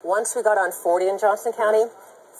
Once we got on 40 in Johnson County,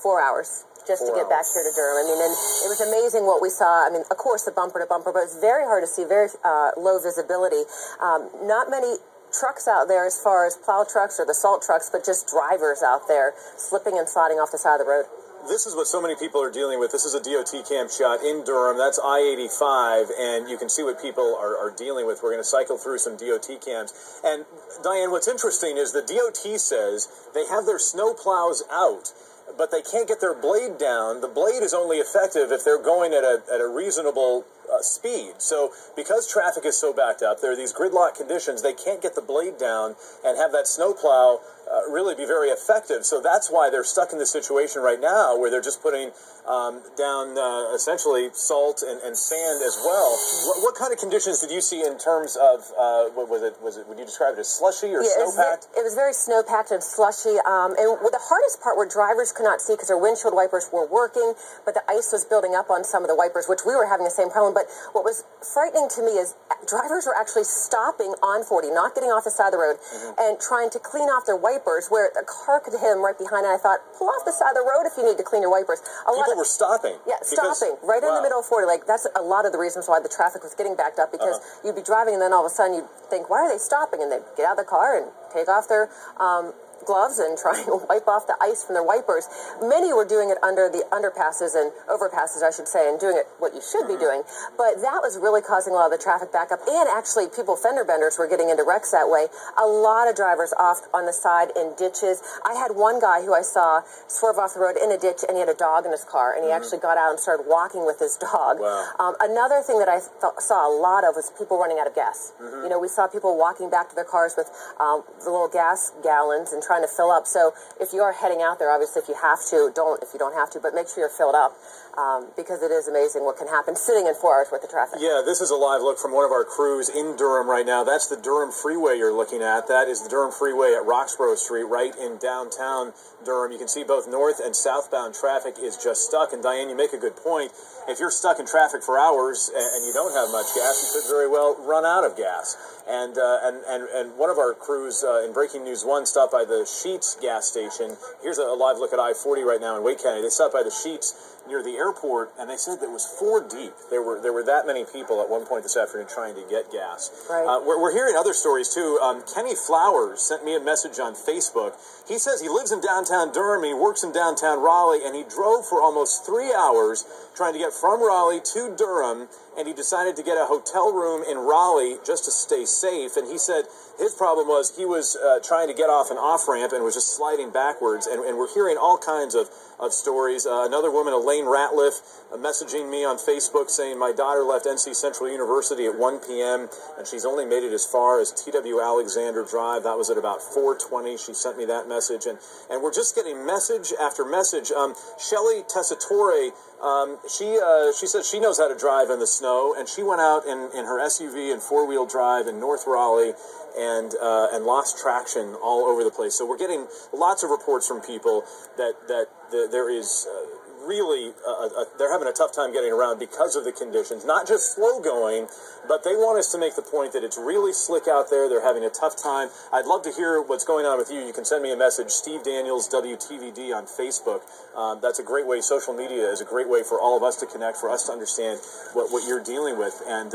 4 hours. Just to get back here to Durham. I mean, and it was amazing what we saw. I mean, of course, the bumper to bumper, but it's very hard to see, very low visibility. Not many trucks out there as far as plow trucks or the salt trucks, but just drivers out there slipping and sliding off the side of the road. This is what so many people are dealing with. This is a DOT cam shot in Durham. That's I-85, and you can see what people are dealing with. We're going to cycle through some DOT cams. And, Diane, what's interesting is the DOT says they have their snow plows out, but they can't get their blade down. The blade is only effective if they're going at a reasonable speed. So because traffic is so backed up, there are these gridlock conditions, they can't get the blade down and have that snowplow really be very effective. So that's why they're stuck in this situation right now where they're just putting down essentially salt and sand as well. What kind of conditions did you see in terms of, what was it, would you describe it as slushy or snowpacked? It was very snowpacked and slushy. And the hardest part were drivers could not see because their windshield wipers were working, but the ice was building up on some of the wipers, which we were having the same problem. But what was frightening to me is drivers were actually stopping on 40, not getting off the side of the road, and trying to clean off their wipers where a car could hit them right behind. And I thought, pull off the side of the road if you need to clean your wipers. People were stopping. Yeah, stopping right in the middle of 40. Like, that's a lot of the reasons why the traffic was getting backed up, because you'd be driving and then all of a sudden you'd think, why are they stopping? And they'd get out of the car and take off their gloves and try and wipe off the ice from their wipers. Many were doing it under the underpasses and overpasses, I should say, and doing it what you should be doing. But that was really causing a lot of the traffic backup. And actually, fender benders were getting into wrecks that way. A lot of drivers off on the side in ditches. I had one guy who I saw swerve off the road in a ditch, and he had a dog in his car, and he actually got out and started walking with his dog. Wow. Another thing that I saw a lot of was people running out of gas. You know, we saw people walking back to their cars with the little gas gallons and trying to fill up. So if you are heading out there, obviously if you have to, don't if you don't have to, but make sure you're filled up, because it is amazing what can happen sitting in 4 hours worth of traffic. Yeah, this is a live look from one of our crews in Durham right now. That's the Durham Freeway you're looking at. That is the Durham Freeway at Roxborough Street right in downtown Durham. You can see both north and southbound traffic is just stuck. And Diane, you make a good point. If you're stuck in traffic for hours and you don't have much gas, you could very well run out of gas. And one of our crews in Breaking News 1 stopped by the Sheets gas station. Here's a live look at I-40 right now in Wake County. They stopped by the Sheets near the airport, and they said that it was 4 deep. There were that many people at one point this afternoon trying to get gas. Right. We're hearing other stories, too. Kenny Flowers sent me a message on Facebook. He says he lives in downtown Durham, and he works in downtown Raleigh, and he drove for almost 3 hours trying to get from Raleigh to Durham, and he decided to get a hotel room in Raleigh just to stay safe. And he said his problem was he was trying to get off an off-ramp and was just sliding backwards. And we're hearing all kinds of stories. Another woman, Elaine Ratliff, messaging me on Facebook saying, my daughter left NC Central University at 1 p.m., and she's only made it as far as T.W. Alexander Drive. That was at about 4:20. She sent me that message. And we're just getting message after message. Shelley Tessitore, she said she knows how to drive in the snow, and she went out in her SUV and four-wheel drive in North Raleigh and lost traction all over the place. So we're getting lots of reports from people that there is really, they're having a tough time getting around because of the conditions. Not just slow going, but they want us to make the point that it's really slick out there. They're having a tough time. I'd love to hear what's going on with you. You can send me a message, Steve Daniels, WTVD on Facebook. That's a great way. Social media is a great way for all of us to connect, for us to understand what you're dealing with. And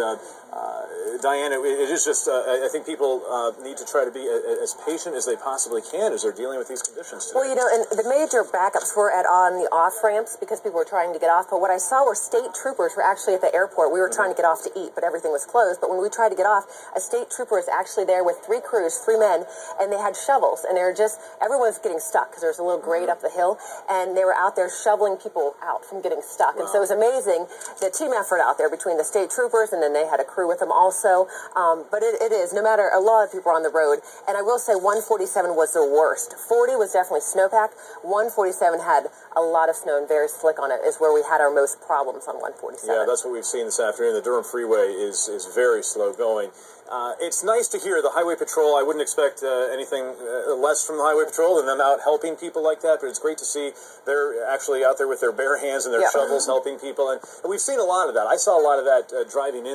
Diane, it is just, I think people need to try to be as patient as they possibly can as they're dealing with these conditions today. Well, you know, and the major backups were on the off-ramps because people were trying to get off. But what I saw were state troopers were actually at the airport. We were trying to get off to eat, but everything was closed. But when we tried to get off, a state trooper was actually there with 3 crews, 3 men, and they had shovels. And they were just, everyone was getting stuck because there was a little grade up the hill. And they were out there shoveling people out from getting stuck. Wow. And so it was amazing, the team effort out there between the state troopers, and then they had a crew with them also. But it is, no matter, a lot of people are on the road. And I will say 147 was the worst. 40 was definitely snowpacked. 147 had a lot of snow and very slick on it, is where we had our most problems on 147. Yeah, that's what we've seen this afternoon. The Durham Freeway is very slow going. It's nice to hear the Highway Patrol. I wouldn't expect anything less from the Highway Patrol than them out helping people like that, but it's great to see they're actually out there with their bare hands and their shovels helping people. And we've seen a lot of that. I saw a lot of that driving in.